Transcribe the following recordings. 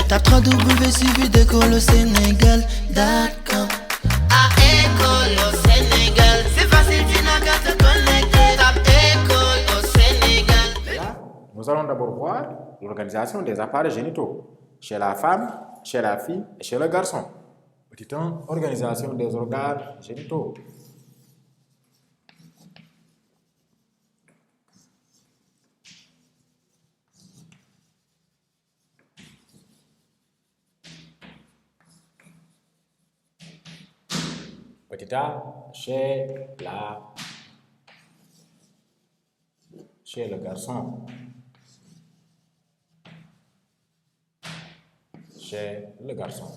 Tape 3W suivi d'école au Sénégal. D'accord. À école au Sénégal. C'est facile, tu n'as qu'à te connecter. Tape école au Sénégal. Là, nous allons d'abord voir l'organisation des appareils génitaux chez la femme, chez la fille et chez le garçon. Petit 1, organisation des organes génitaux. Petit a, chez le garçon. Chez le garçon.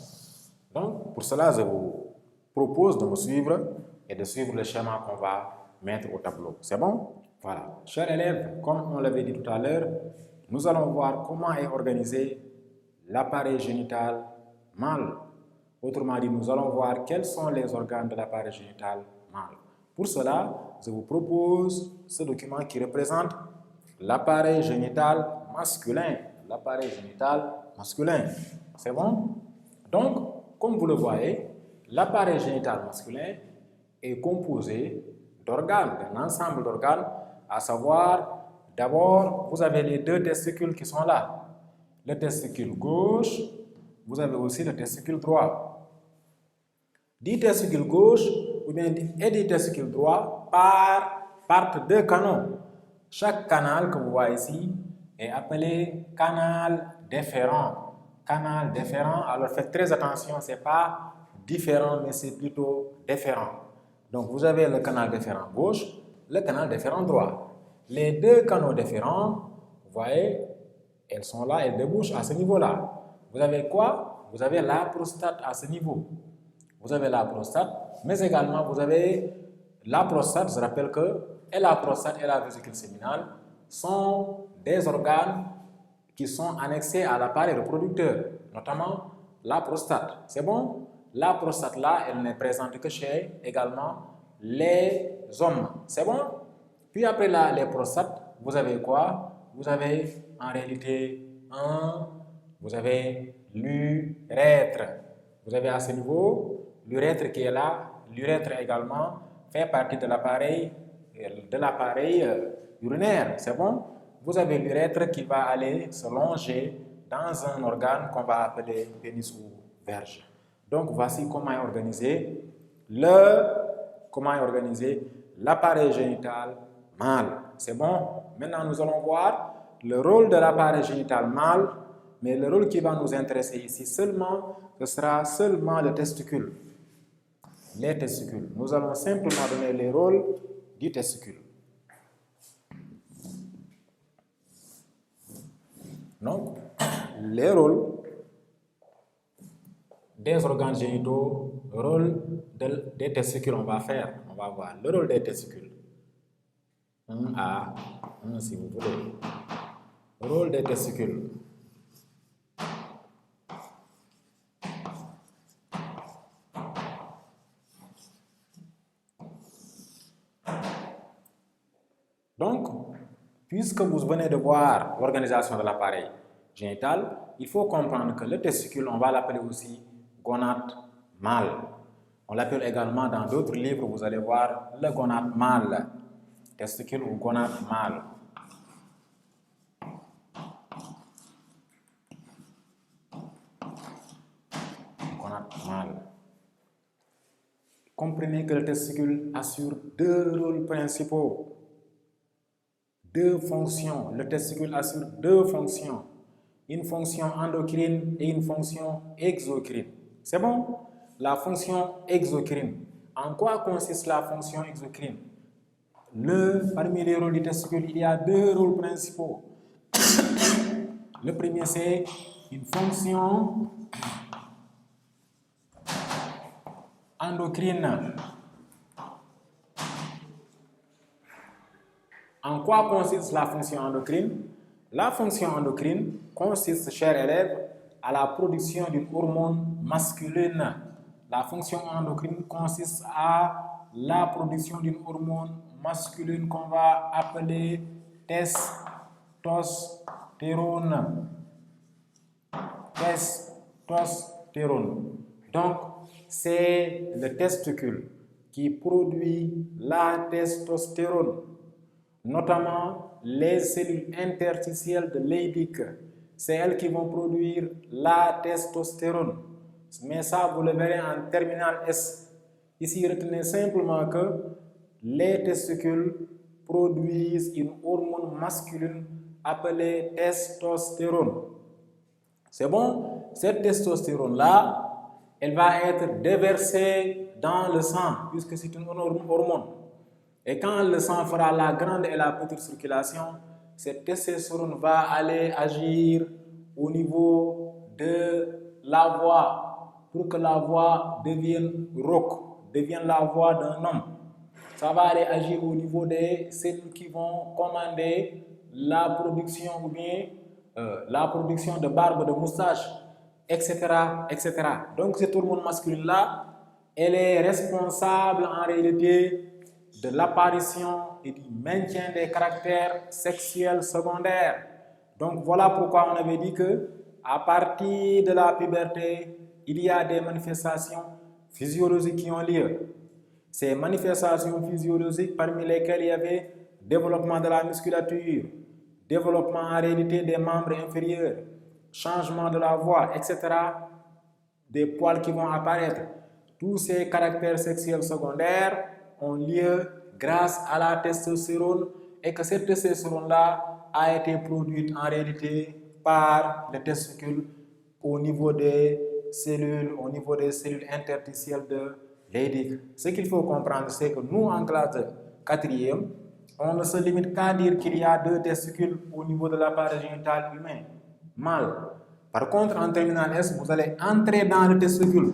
Donc, pour cela, je vous propose de me suivre et de suivre le schéma qu'on va mettre au tableau. C'est bon? Voilà. Chers élèves, comme on l'avait dit tout à l'heure, nous allons voir comment est organisé l'appareil génital mâle. Autrement dit, nous allons voir quels sont les organes de l'appareil génital mâle. Pour cela, je vous propose ce document qui représente l'appareil génital masculin. L'appareil génital masculin. C'est bon? Donc, comme vous le voyez, l'appareil génital masculin est composé d'organes, d'un ensemble d'organes, à savoir, d'abord, vous avez les deux testicules qui sont là. Le testicule gauche, vous avez aussi le testicule droit. Du testicule gauche et du testicule droit partent deux canaux. Chaque canal que vous voyez ici est appelé canal déférent. Canal déférent, alors faites très attention, ce n'est pas différent, mais c'est plutôt déférent. Donc vous avez le canal déférent gauche, le canal déférent droit. Les deux canaux déférents, vous voyez, elles sont là, elles débouchent à ce niveau-là. Vous avez quoi? Vous avez la prostate à ce niveau. Vous avez la prostate, mais également vous avez la prostate. Je rappelle que et la prostate et la vésicule séminale sont des organes qui sont annexés à l'appareil reproducteur, notamment la prostate. C'est bon? La prostate là, elle n'est présente que chez également les hommes. C'est bon? Puis après là, les prostates, vous avez quoi? Vous avez en réalité vous avez l'urètre. Vous avez à ce niveau l'urètre qui est là. L'urètre également fait partie de l'appareil urinaire. C'est bon? Vous avez l'urètre qui va aller se longer dans un organe qu'on va appeler pénis ou verge. Donc voici comment est organisé l'appareil génital mâle. C'est bon? Maintenant nous allons voir le rôle de l'appareil génital mâle, mais le rôle qui va nous intéresser ici seulement, ce sera seulement le testicule. Les testicules. Nous allons simplement donner les rôles du testicule. Donc, les rôles des organes génitaux, le rôle des testicules, on va voir le rôle des testicules. 1A, 1 si vous voulez. Rôle des testicules. Donc, puisque vous venez de voir l'organisation de l'appareil génital, il faut comprendre que le testicule, on va l'appeler aussi gonade mâle. On l'appelle également dans d'autres livres, vous allez voir le gonade mâle. Testicule ou gonade mâle. Gonade mâle. Comprenez que le testicule assure deux rôles principaux. Deux fonctions. Le testicule assure deux fonctions. Une fonction endocrine et une fonction exocrine. C'est bon? La fonction exocrine. En quoi consiste la fonction exocrine? Parmi les rôles du testicule, il y a deux rôles principaux. Le premier, c'est une fonction endocrine. En quoi consiste la fonction endocrine? La fonction endocrine consiste, chers élèves, à la production d'une hormone masculine. La fonction endocrine consiste à la production d'une hormone masculine qu'on va appeler testostérone. testostérone. Donc, c'est le testicule qui produit la testostérone, notamment les cellules interstitielles de Leydig. C'est elles qui vont produire la testostérone. Mais ça, vous le verrez en terminale S. Ici, retenez simplement que les testicules produisent une hormone masculine appelée testostérone. C'est bon? Cette testostérone-là, elle va être déversée dans le sang, puisque c'est une hormone. Et quand le sang fera la grande et la petite circulation, cette testostérone va aller agir au niveau de la voix, pour que la voix devienne rauque, devienne la voix d'un homme. Ça va aller agir au niveau des cellules qui vont commander la production ou bien la production de barbe, de moustache, etc., etc. Donc cette hormone masculine-là, elle est responsable en réalité de l'apparition et du maintien des caractères sexuels secondaires. Donc voilà pourquoi on avait dit que à partir de la puberté, il y a des manifestations physiologiques qui ont lieu. Ces manifestations physiologiques parmi lesquelles il y avait développement de la musculature, développement en réalité des membres inférieurs, changement de la voix, etc., des poils qui vont apparaître. Tous ces caractères sexuels secondaires ont lieu grâce à la testostérone et que cette testostérone-là a été produite en réalité par les testicules au niveau des cellules interstitielles de Leydig. Ce qu'il faut comprendre, c'est que nous, en classe de 4e, on ne se limite qu'à dire qu'il y a 2 testicules au niveau de l'appareil génital humain, mâle. Par contre, en terminale S, vous allez entrer dans le testicule.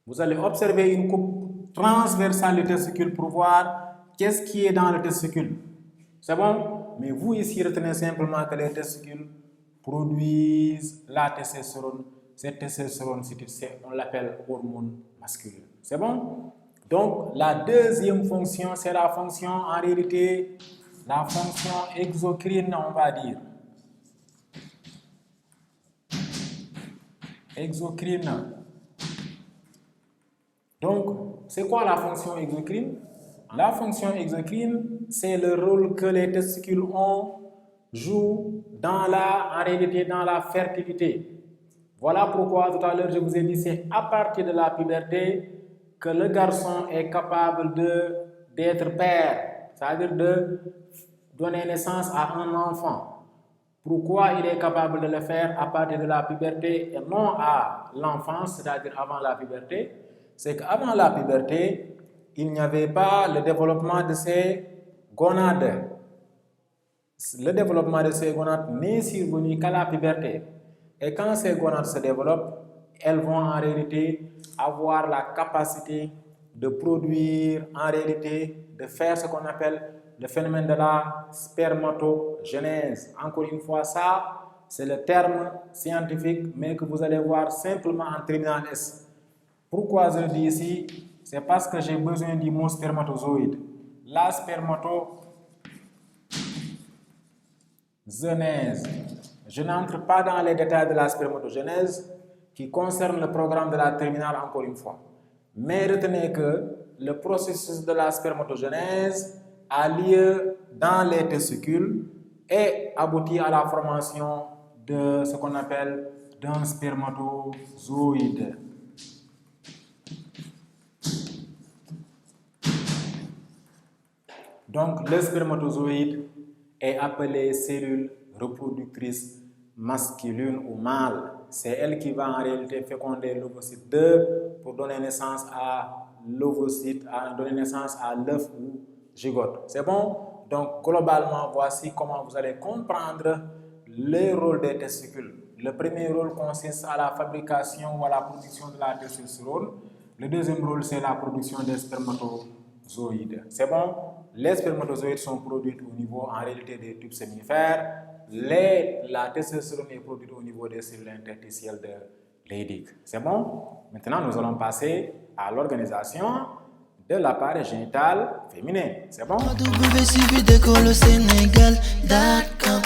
Vous allez observer une coupe transversale du testicule pour voir qu'est-ce qui est dans le testicule. C'est bon? Mais vous ici, retenez simplement que les testicules produisent la testostérone. Cette testostérone, on l'appelle hormone masculine. C'est bon? Donc, la deuxième fonction, c'est la fonction, en réalité, la fonction exocrine, on va dire. Exocrine. Donc, c'est quoi la fonction exocrine? La fonction exocrine, c'est le rôle que les testicules jouent en réalité dans la fertilité. Voilà pourquoi tout à l'heure je vous ai dit, c'est à partir de la puberté que le garçon est capable d'être père, c'est-à-dire de donner naissance à un enfant. Pourquoi il est capable de le faire à partir de la puberté et non à l'enfance, c'est-à-dire avant la puberté? C'est qu'avant la puberté, il n'y avait pas le développement de ces gonades. Le développement de ces gonades n'est survenu qu'à la puberté. Et quand ces gonades se développent, elles vont en réalité avoir la capacité de produire, en réalité, de faire ce qu'on appelle le phénomène de la spermatogénèse. Encore une fois, ça, c'est le terme scientifique, mais que vous allez voir simplement en terminale S. Pourquoi je le dis ici? C'est parce que j'ai besoin du mot spermatozoïde. La spermatogénèse. Je n'entre pas dans les détails de la spermatogénèse qui concerne le programme de la terminale, encore une fois. Mais retenez que le processus de la spermatogénèse a lieu dans les testicules et aboutit à la formation de ce qu'on appelle d'un spermatozoïde. Donc, le spermatozoïde est appelé cellule reproductrice masculine ou mâle. C'est elle qui va en réalité féconder l'ovocyte 2 pour donner naissance à l'ovocyte, donner naissance à l'œuf ou zygote. C'est bon? Donc, globalement, voici comment vous allez comprendre le rôle des testicules. Le premier rôle consiste à la fabrication ou à la production de la testostérone. Le deuxième rôle, c'est la production des spermatozoïdes. C'est bon? Les spermatozoïdes sont produits au niveau, en réalité, des tubes séminifères. La testostérone est produite au niveau des cellules interstitielles de Leydig. C'est bon? Maintenant, nous allons passer à l'organisation de l'appareil génital féminin. C'est bon? www.suividecolosénégal.com